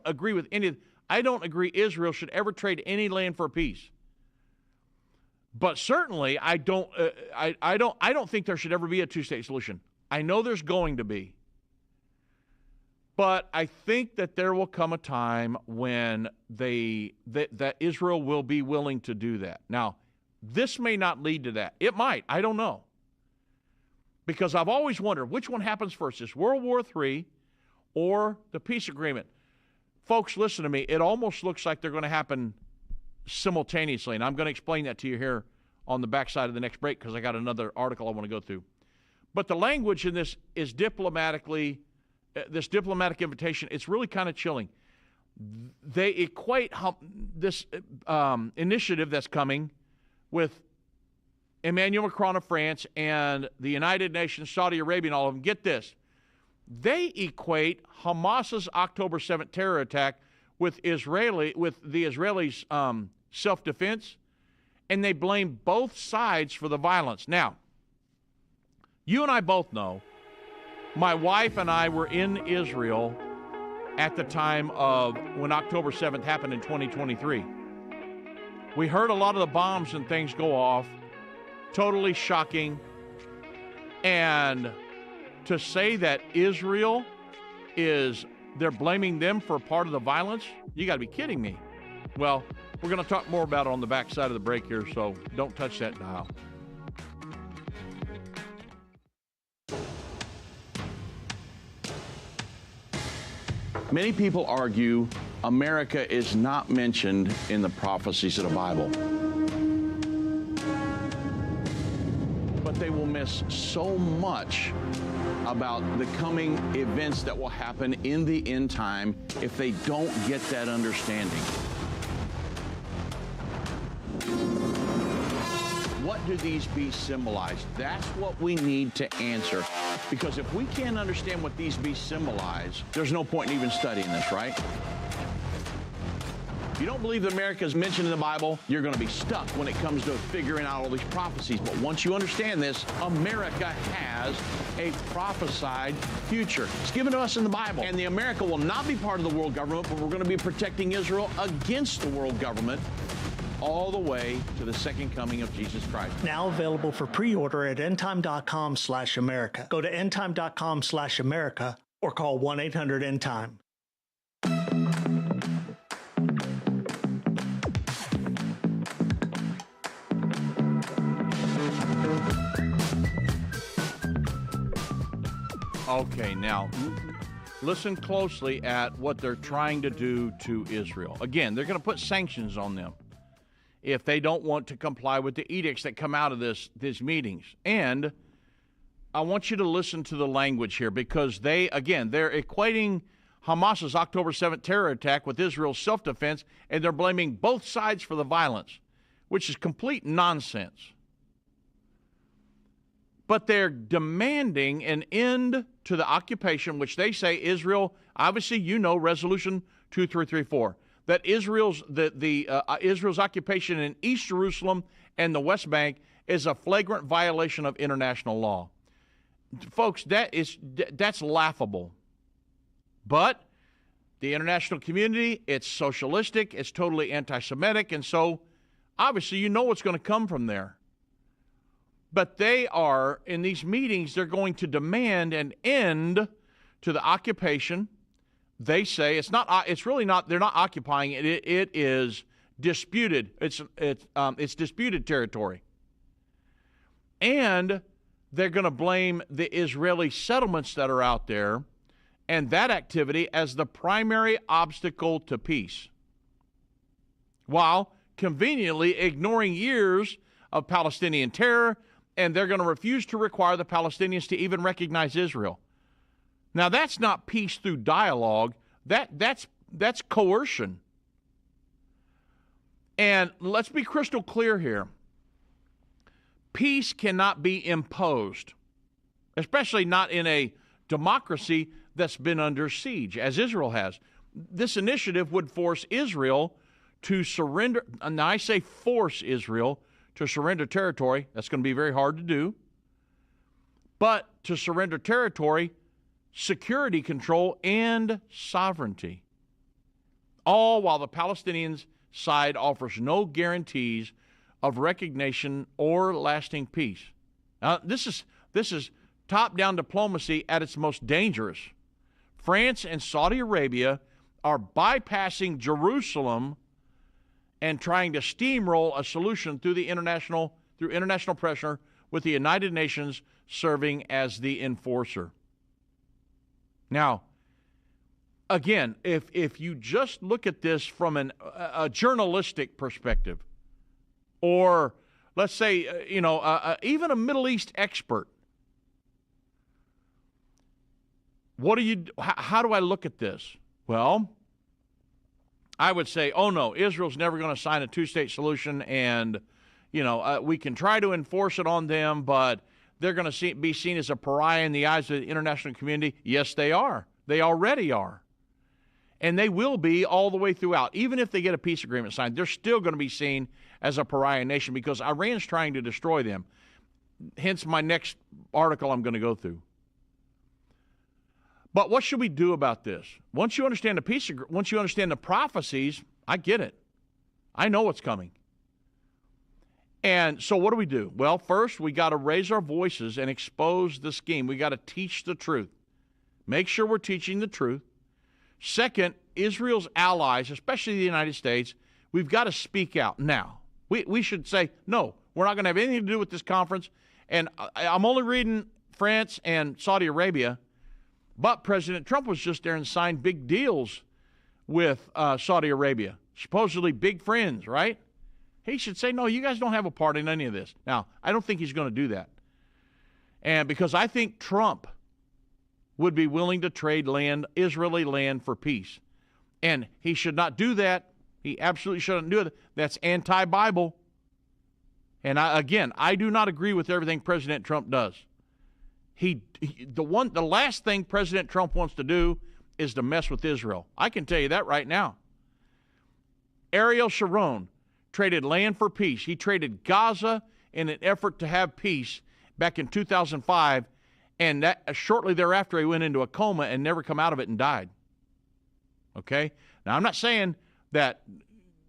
agree with any. I don't agree Israel should ever trade any land for peace. But certainly, I don't think there should ever be a two-state solution. I know there's going to be. But I think that there will come a time when that Israel will be willing to do that. Now, this may not lead to that. It might. I don't know. Because I've always wondered, which one happens first, is World War III or the peace agreement? Folks, listen to me. It almost looks like they're going to happen simultaneously, and I'm going to explain that to you here on the backside of the next break because I got another article I want to go through. But the language in this is this diplomatic invitation, it's really kind of chilling. they equate this initiative that's coming with Emmanuel Macron of France and the United Nations, Saudi Arabia, and all of them. Get this. They equate Hamas's October 7th terror attack with the Israelis' self-defense, and they blame both sides for the violence. Now, you and I both know, my wife and I were in Israel at the time of when October 7th happened in 2023. We heard a lot of the bombs and things go off, totally shocking. And to say that Israel they're blaming them for part of the violence, you got to be kidding me. Well, we're going to talk more about it on the backside of the break here, so don't touch that dial. Many people argue America is not mentioned in the prophecies of the Bible. But they will miss so much about the coming events that will happen in the end time if they don't get that understanding. What do these beasts symbolize? That's what we need to answer. Because if we can't understand what these beasts symbolize, there's no point in even studying this, right? If you don't believe that America is mentioned in the Bible, you're going to be stuck when it comes to figuring out all these prophecies. But once you understand this, America has a prophesied future. It's given to us in the Bible. And the America will not be part of the world government, but we're going to be protecting Israel against the world government all the way to the second coming of Jesus Christ. Now available for pre-order at endtime.com/America. Go to endtime.com/America or call 1-800-ENDTIME. Okay, now listen closely at what they're trying to do to Israel. Again, they're going to put sanctions on them if they don't want to comply with the edicts that come out of these meetings. And I want you to listen to the language here, because they're equating Hamas's October 7th terror attack with Israel's self-defense, and they're blaming both sides for the violence, which is complete nonsense. But they're demanding an end to the occupation, which they say Israel, obviously Resolution 2334, that Israel's occupation in East Jerusalem and the West Bank is a flagrant violation of international law. Folks, that's laughable. But the international community, it's socialistic, it's totally anti-Semitic, and so obviously what's going to come from there. But they are, in these meetings, they're going to demand an end to the occupation. They say it's really not, they're not occupying it. It is disputed. It's disputed territory. And they're going to blame the Israeli settlements that are out there and that activity as the primary obstacle to peace, while conveniently ignoring years of Palestinian terror. And they're going to refuse to require the Palestinians to even recognize Israel. Now, that's not peace through dialogue. That's coercion. And let's be crystal clear here. Peace cannot be imposed, especially not in a democracy that's been under siege, as Israel has. This initiative would force Israel to surrender. Now, I say force Israel to surrender territory. That's going to be very hard to do. But to surrender territory, security control, and sovereignty. All while the Palestinian side offers no guarantees of recognition or lasting peace. Now, this is top-down diplomacy at its most dangerous. France and Saudi Arabia are bypassing Jerusalem and trying to steamroll a solution through international pressure, with the United Nations serving as the enforcer. Now, again, if you just look at this from a journalistic perspective, or let's say even a Middle East expert, how do I look at this? Well, I would say, oh, no, Israel's never going to sign a two-state solution, and, we can try to enforce it on them, but they're going to be seen as a pariah in the eyes of the international community. Yes, they are. They already are. And they will be all the way throughout. Even if they get a peace agreement signed, they're still going to be seen as a pariah nation because Iran's trying to destroy them. Hence my next article I'm going to go through. But what should we do about this? Once you understand once you understand the prophecies, I get it. I know what's coming. And so what do? Well, first, we got to raise our voices and expose the scheme. We got to teach the truth. Make sure we're teaching the truth. Second, Israel's allies, especially the United States, we've got to speak out now. We should say, no, we're not going to have anything to do with this conference. And I'm only reading France and Saudi Arabia, but President Trump was just there and signed big deals with Saudi Arabia, supposedly big friends, right? He should say, no, you guys don't have a part in any of this. Now, I don't think he's going to do that. And because I think Trump would be willing to trade land, Israeli land, for peace. And he should not do that. He absolutely shouldn't do it. That's anti-Bible. And I do not agree with everything President Trump does. The last thing President Trump wants to do is to mess with Israel. I can tell you that right now. Ariel Sharon traded land for peace. He traded Gaza in an effort to have peace back in 2005, and that shortly thereafter he went into a coma and never come out of it and died. Okay? Now, I'm not saying that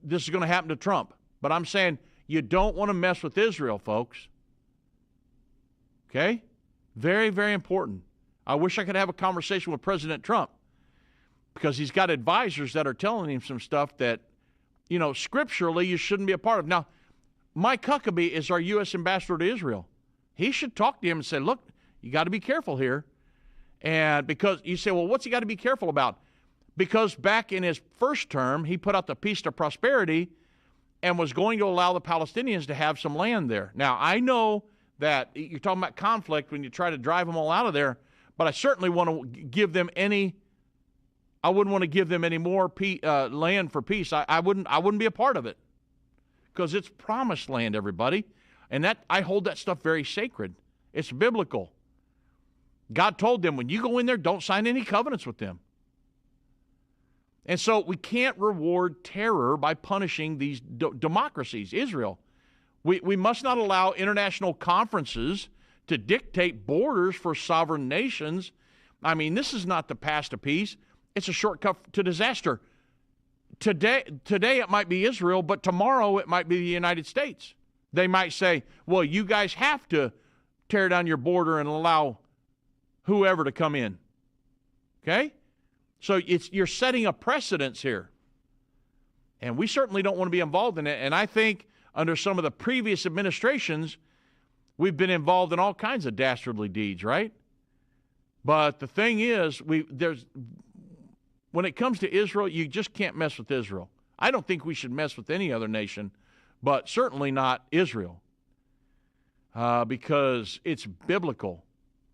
this is going to happen to Trump, but I'm saying you don't want to mess with Israel, folks. Okay? Very, very important. I wish I could have a conversation with President Trump because he's got advisors that are telling him some stuff that, scripturally you shouldn't be a part of. Now, Mike Huckabee is our U.S. ambassador to Israel. He should talk to him and say, look, you got to be careful here. And because you say, well, what's he got to be careful about? Because back in his first term, he put out the Peace to Prosperity and was going to allow the Palestinians to have some land there. Now, I know that you're talking about conflict when you try to drive them all out of there, but I certainly want to give them I wouldn't want to give them any more land for peace. I wouldn't be a part of it because it's promised land, everybody. And that I hold that stuff very sacred. It's biblical. God told them, when you go in there, don't sign any covenants with them. And so we can't reward terror by punishing these democracies, Israel. We must not allow international conferences to dictate borders for sovereign nations. I mean, this is not the path to peace. It's a shortcut to disaster. Today it might be Israel, but tomorrow it might be the United States. They might say, well, you guys have to tear down your border and allow whoever to come in. Okay? So you're setting a precedence here. And we certainly don't want to be involved in it. And I think under some of the previous administrations, we've been involved in all kinds of dastardly deeds, right? But the thing is, when it comes to Israel, you just can't mess with Israel. I don't think we should mess with any other nation, but certainly not Israel, because it's biblical.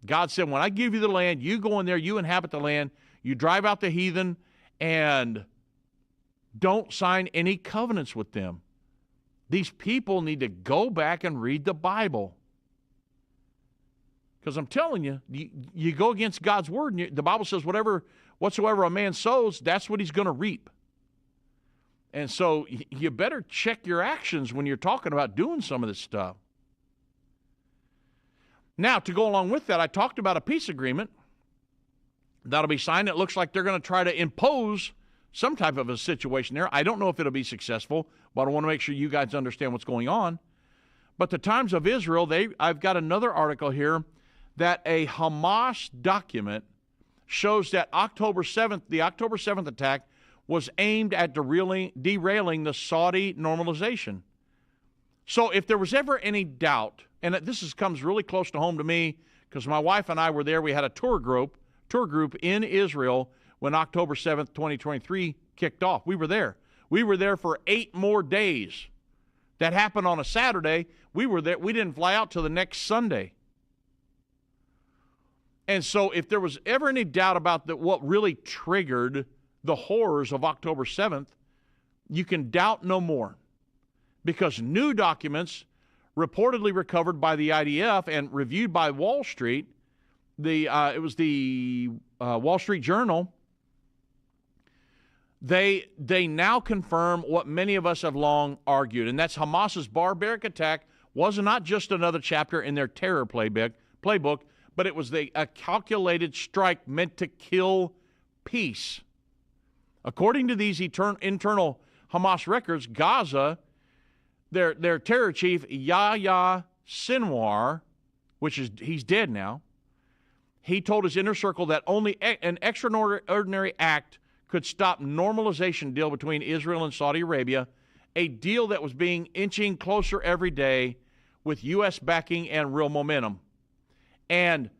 God said, when I give you the land, you go in there, you inhabit the land, you drive out the heathen, and don't sign any covenants with them. These people need to go back and read the Bible. Because I'm telling you, you go against God's word, and the Bible says whatsoever a man sows, that's what he's going to reap. And so you better check your actions when you're talking about doing some of this stuff. Now, to go along with that, I talked about a peace agreement that'll be signed. It looks like they're going to try to impose some type of a situation there. I don't know if it'll be successful, but I want to make sure you guys understand what's going on. But the Times of Israel, I've got another article here that a Hamas document shows that the October 7th attack was aimed at derailing the Saudi normalization. So if there was ever any doubt, and this comes really close to home to me because my wife and I were there. We had a tour group in Israel when October 7th, 2023 kicked off. We were there. We were there for 8 more days. That happened on a Saturday. We were there. We didn't fly out till the next Sunday. And so if there was ever any doubt about what really triggered the horrors of October 7th, you can doubt no more, because new documents reportedly recovered by the IDF and reviewed by Wall Street, it was the Wall Street Journal, they now confirm what many of us have long argued, and that's Hamas's barbaric attack was not just another chapter in their terror playbook, but it was a calculated strike meant to kill peace. According to these internal Hamas records, Gaza, their terror chief, Yahya Sinwar, he's dead now, he told his inner circle that only an extraordinary act could stop normalization deal between Israel and Saudi Arabia, a deal that was inching closer every day with U.S. backing and real momentum. And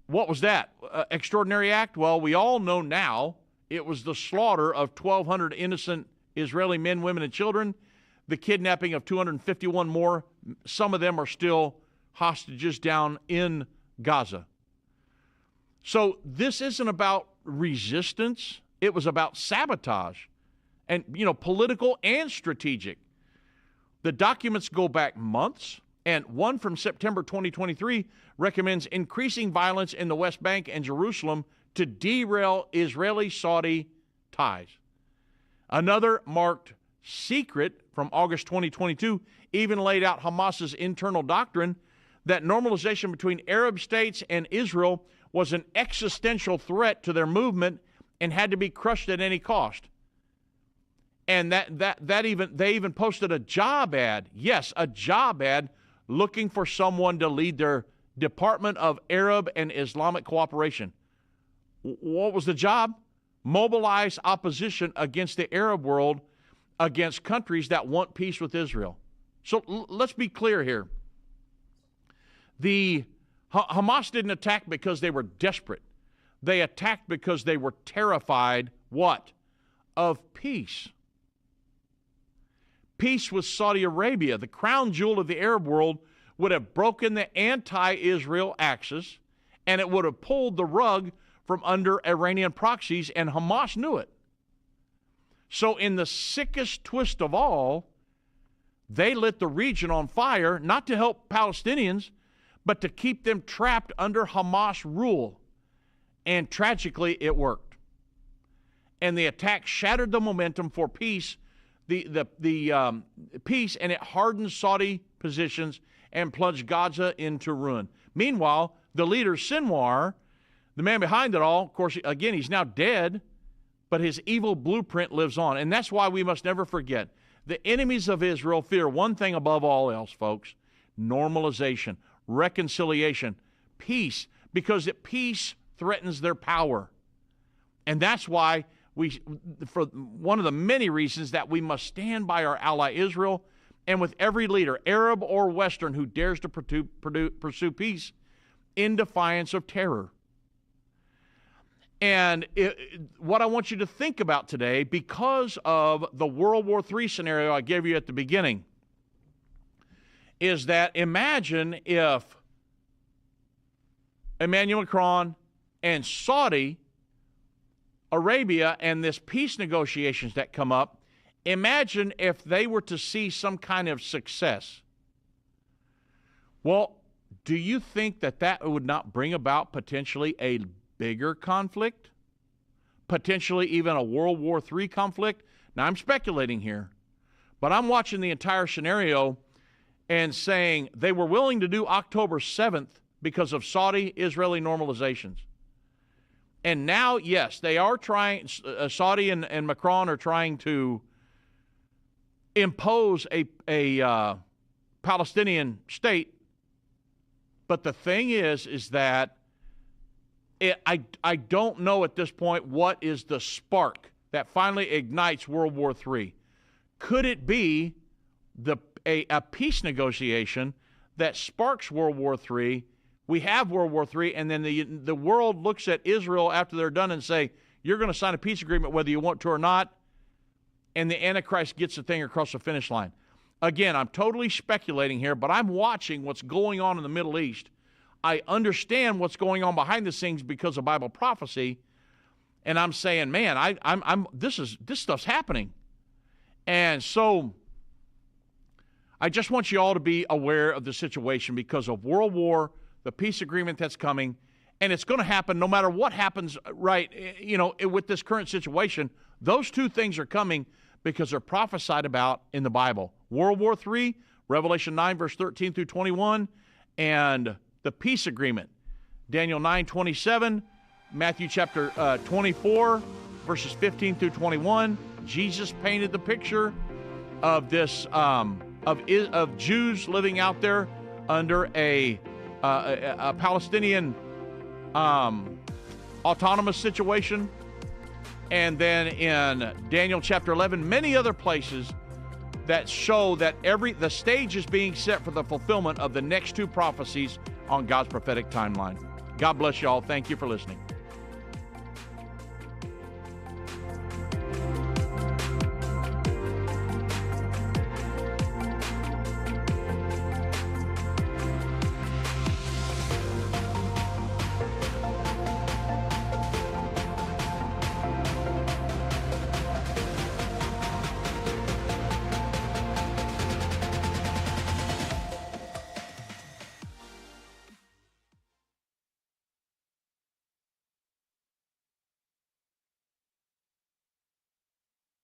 what was that extraordinary act? Well, we all know now it was the slaughter of 1,200 innocent Israeli men, women, and children, the kidnapping of 251 more. Some of them are still hostages down in Gaza. So this isn't about resistance. It was about sabotage, and political and strategic. The documents go back months, and one from September 2023 recommends increasing violence in the West Bank and Jerusalem to derail Israeli-Saudi ties. Another marked secret from August 2022 even laid out Hamas's internal doctrine that normalization between Arab states and Israel was an existential threat to their movement and had to be crushed at any cost. And they even posted a job ad, yes, a job ad, looking for someone to lead their Department of Arab and Islamic Cooperation. What was the job? Mobilize opposition against the Arab world, against countries that want peace with Israel. So let's be clear here. The Hamas didn't attack because they were desperate. They attacked because they were terrified, what? Of peace. Peace with Saudi Arabia, the crown jewel of the Arab world, would have broken the anti-Israel axis, and it would have pulled the rug from under Iranian proxies, and Hamas knew it. So in the sickest twist of all, they lit the region on fire, not to help Palestinians, but to keep them trapped under Hamas rule. And tragically, it worked. And the attack shattered the momentum for peace, the peace, and it hardened Saudi positions and plunged Gaza into ruin. Meanwhile, the leader, Sinwar, the man behind it all, of course, again, he's now dead, but his evil blueprint lives on. And that's why we must never forget, the enemies of Israel fear one thing above all else, folks: normalization, reconciliation, peace, because peace threatens their power. And that's why for one of the many reasons that we must stand by our ally Israel, and with every leader, Arab or Western, who dares to pursue peace in defiance of terror. And what I want you to think about today, because of the World War III scenario I gave you at the beginning, is that imagine if Emmanuel Macron and Saudi Arabia and this peace negotiations that come up, imagine if they were to see some kind of success. Well, do you think that would not bring about potentially a bigger conflict? Potentially even a World War III conflict? Now, I'm speculating here, but I'm watching the entire scenario and saying they were willing to do October 7th because of Saudi-Israeli normalizations. And now, yes, they are trying, Saudi and Macron are trying to impose a Palestinian state. But the thing is that I don't know at this point what is the spark that finally ignites World War III. Could it be a peace negotiation that sparks World War III? We have World War III, and then the world looks at Israel after they're done and say, you're going to sign a peace agreement whether you want to or not, and the Antichrist gets the thing across the finish line. Again, I'm totally speculating here, but I'm watching what's going on in the Middle East. I understand what's going on behind the scenes because of Bible prophecy, and I'm saying, man, this stuff's happening. And so I just want you all to be aware of the situation because of World War, the peace agreement that's coming, and it's going to happen no matter what happens, right, with this current situation. Those two things are coming because they're prophesied about in the Bible. World War III, Revelation 9, verse 13 through 21, and the peace agreement, Daniel 9:27, Matthew chapter 24, verses 15 through 21. Jesus painted the picture of this of Jews living out there under a Palestinian autonomous situation. And then in Daniel chapter 11, many other places that show that the stage is being set for the fulfillment of the next two prophecies on God's prophetic timeline. God bless you all. Thank you for listening.